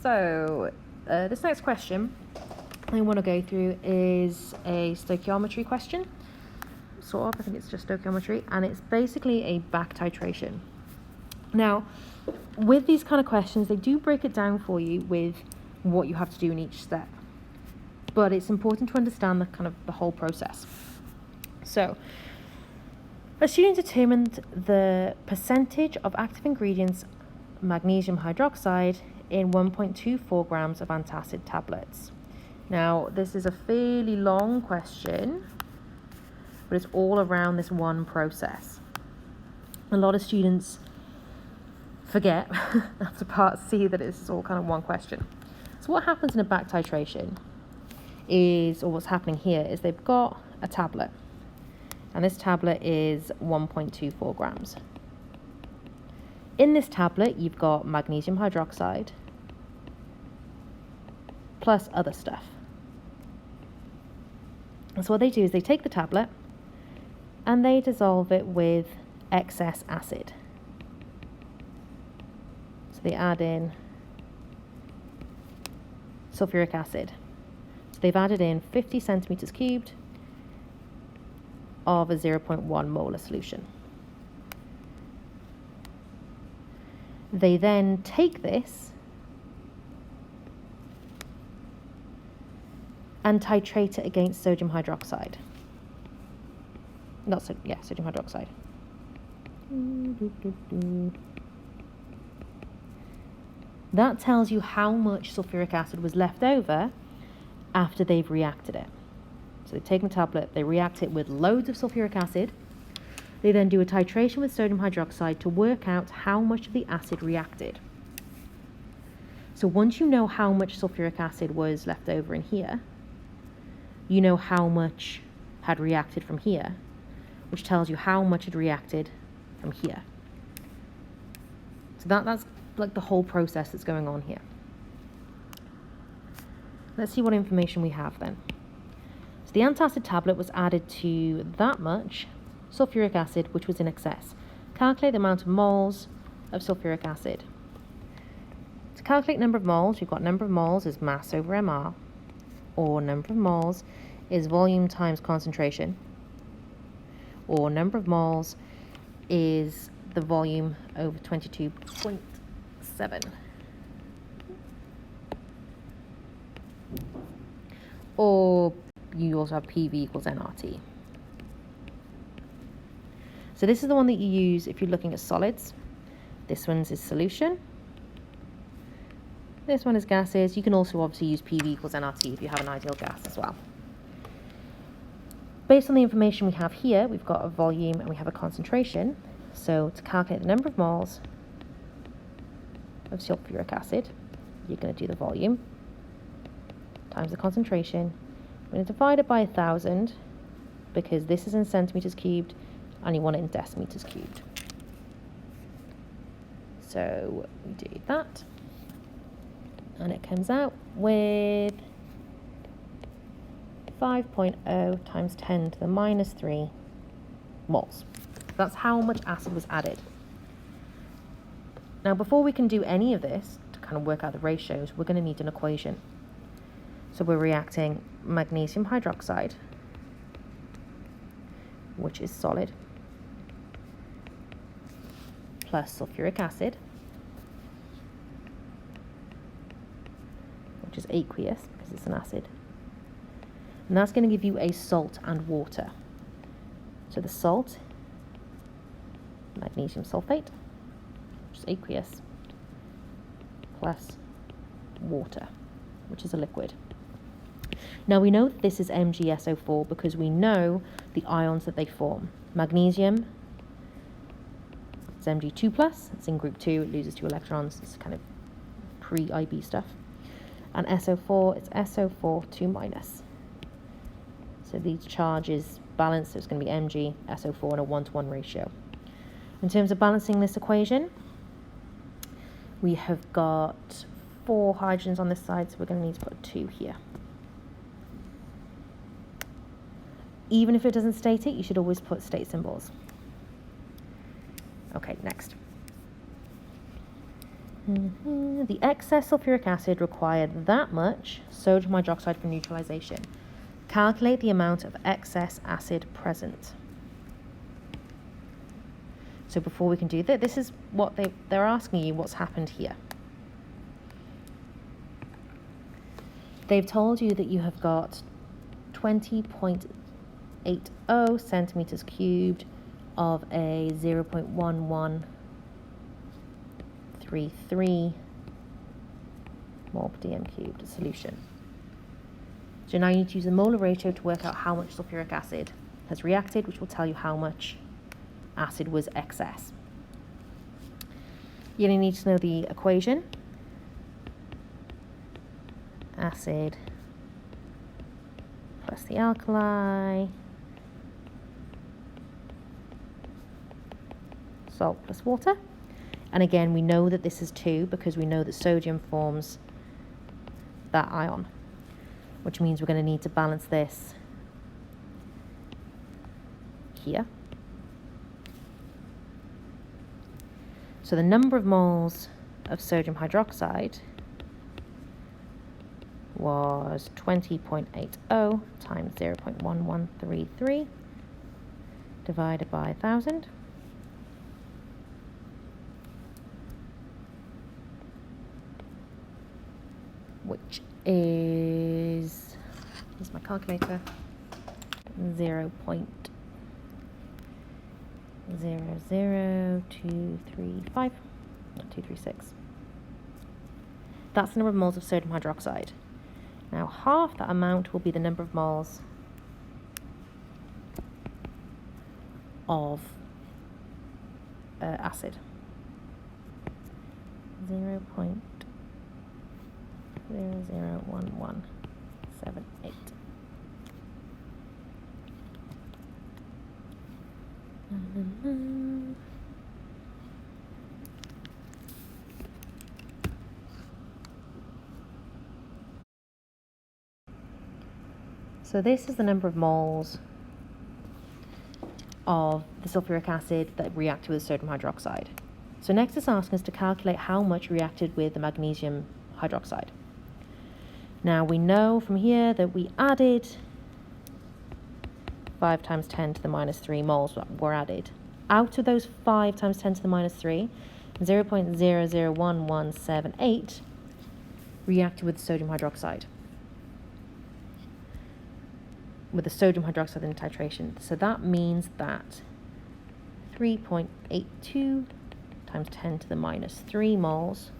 So this next question I want to go through is a stoichiometry question, sort of. I think it's just stoichiometry, and it's basically a back titration. Now, with these kind of questions, they do break it down for you with what you have to do in each step, but it's important to understand the whole process. So, a student determined the percentage of active ingredients magnesium hydroxide in 1.24 grams of antacid tablets. Now, this is a fairly long question, but it's all around this one process. A lot of students forget after part C that it's all kind of one question. So what happens in a back titration is, or what's happening here, is they've got a tablet, and this tablet is 1.24 grams. In this tablet, you've got magnesium hydroxide plus other stuff. And so what they do is they take the tablet and they dissolve it with excess acid. So they add in sulfuric acid. So they've added in 50 centimeters cubed of a 0.1 molar solution. They then take this and titrate it against sodium hydroxide. Sodium hydroxide. That tells you how much sulfuric acid was left over after they've reacted it. So they've taken a tablet, they react it with loads of sulfuric acid. They then do a titration with sodium hydroxide to work out how much of the acid reacted. So once you know how much sulfuric acid was left over in here, you know how much had reacted from here, which tells you how much had reacted from here. So that's like the whole process that's going on here. Let's see what information we have then. So the antacid tablet was added to that much sulfuric acid, which was in excess. Calculate the amount of moles of sulfuric acid. To calculate number of moles, we've got number of moles is mass over mR, or number of moles is volume times concentration, or number of moles is the volume over 22.7. Or you also have PV equals nRT. So this is the one that you use if you're looking at solids. This one's is solution. This one is gases. You can also obviously use PV equals nRT if you have an ideal gas as well. Based on the information we have here, we've got a volume and we have a concentration. So to calculate the number of moles of sulfuric acid, you're going to do the volume times the concentration. We're going to divide it by 1,000 because this is in centimeters cubed and you want it in decimeters cubed. So we do that and it comes out with 5.0 times 10 to the minus 3 moles. That's how much acid was added. Now before we can do any of this to kind of work out the ratios, we're going to need an equation. So we're reacting magnesium hydroxide, which is solid, plus sulfuric acid, which is aqueous because it's an acid. And that's going to give you a salt and water. So the salt, magnesium sulfate, which is aqueous, plus water, which is a liquid. Now we know that this is MgSO4 because we know the ions that they form. Magnesium, it's Mg2+, it's in group 2, it loses 2 electrons, it's kind of pre-IB stuff. And SO4, it's SO4 2-. So these charges balance, so it's going to be MgSO4 in a 1-to-1 ratio. In terms of balancing this equation, we have got 4 hydrogens on this side, so we're going to need to put 2 here. Even if it doesn't state it, you should always put state symbols. Okay, next. The excess sulfuric acid required that much sodium hydroxide for neutralization. Calculate the amount of excess acid present. So before we can do that, this is what they're asking you what's happened here. They've told you that you have got 20.80 centimeters cubed of a 0.1133 mole per dm cubed solution. So now you need to use the molar ratio to work out how much sulfuric acid has reacted, which will tell you how much acid was excess. You're going to need to know the equation. Acid plus the alkali, salt plus water. And again, we know that this is 2 because we know that sodium forms that ion, which means we're going to need to balance this here. So the number of moles of sodium hydroxide was 20.80 times 0.1133 divided by 1,000. Which is, here's my calculator, 0.00235, not 236. That's the number of moles of sodium hydroxide. Now half that amount will be the number of moles of acid. 0.001178. So this is the number of moles of the sulfuric acid that reacted with sodium hydroxide. So next it's asking us to calculate how much reacted with the magnesium hydroxide. Now we know from here that we added 5 times 10 to the minus 3 moles that were added. Out of those 5 times 10 to the minus 3, 0.001178 reacted with sodium hydroxide, with the sodium hydroxide in titration. So that means that 3.82 times 10 to the minus 3 moles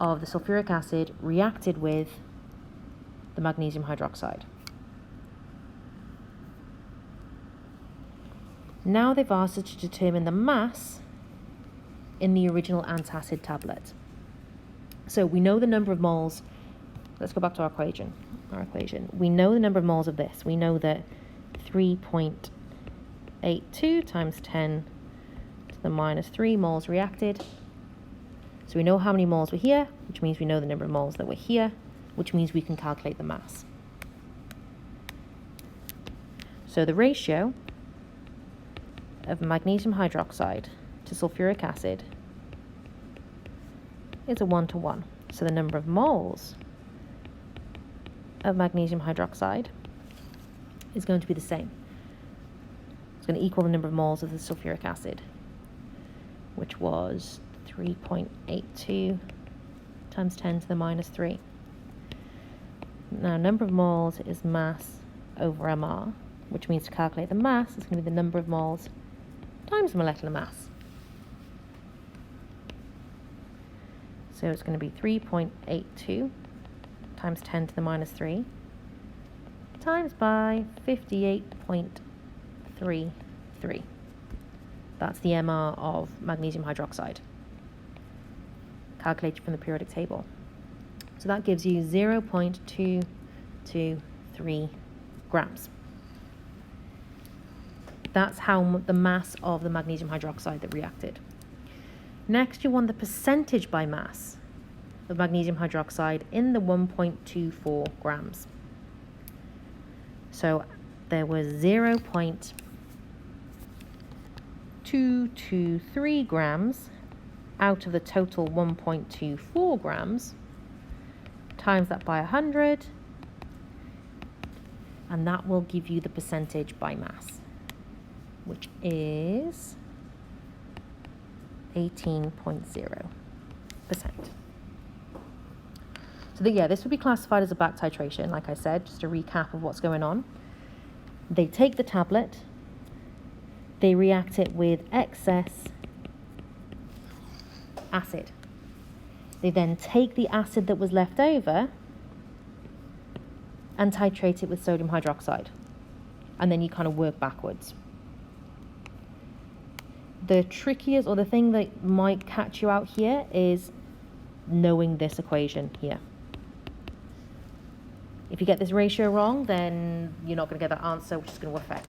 of the sulfuric acid reacted with the magnesium hydroxide. Now they've asked us to determine the mass in the original antacid tablet. So we know the number of moles. Let's go back to our equation. We know the number of moles of this. We know that 3.82 times 10 to the minus 3 moles reacted. So we know how many moles were here, which means we know the number of moles that were here, which means we can calculate the mass. So the ratio of magnesium hydroxide to sulfuric acid is a 1-to-1. So the number of moles of magnesium hydroxide is going to be the same. It's going to equal the number of moles of the sulfuric acid, which was 3.82 times 10 to the minus 3. Now, number of moles is mass over mR, which means to calculate the mass, it's going to be the number of moles times the molecular mass. So it's going to be 3.82 times 10 to the minus 3 times by 58.33. That's the mR of magnesium hydroxide, calculated from the periodic table. So that gives you 0.223 grams. That's how the mass of the magnesium hydroxide that reacted. Next, you want the percentage by mass of magnesium hydroxide in the 1.24 grams. So there was 0.223 grams out of the total 1.24 grams, times that by 100, and that will give you the percentage by mass, which is 18.0%. So this would be classified as a back titration, like I said, just a recap of what's going on. They take the tablet, they react it with excess acid. They then take the acid that was left over and titrate it with sodium hydroxide. And then you kind of work backwards. The trickiest, or the thing that might catch you out here, is knowing this equation here. If you get this ratio wrong, then you're not going to get that answer, which is going to affect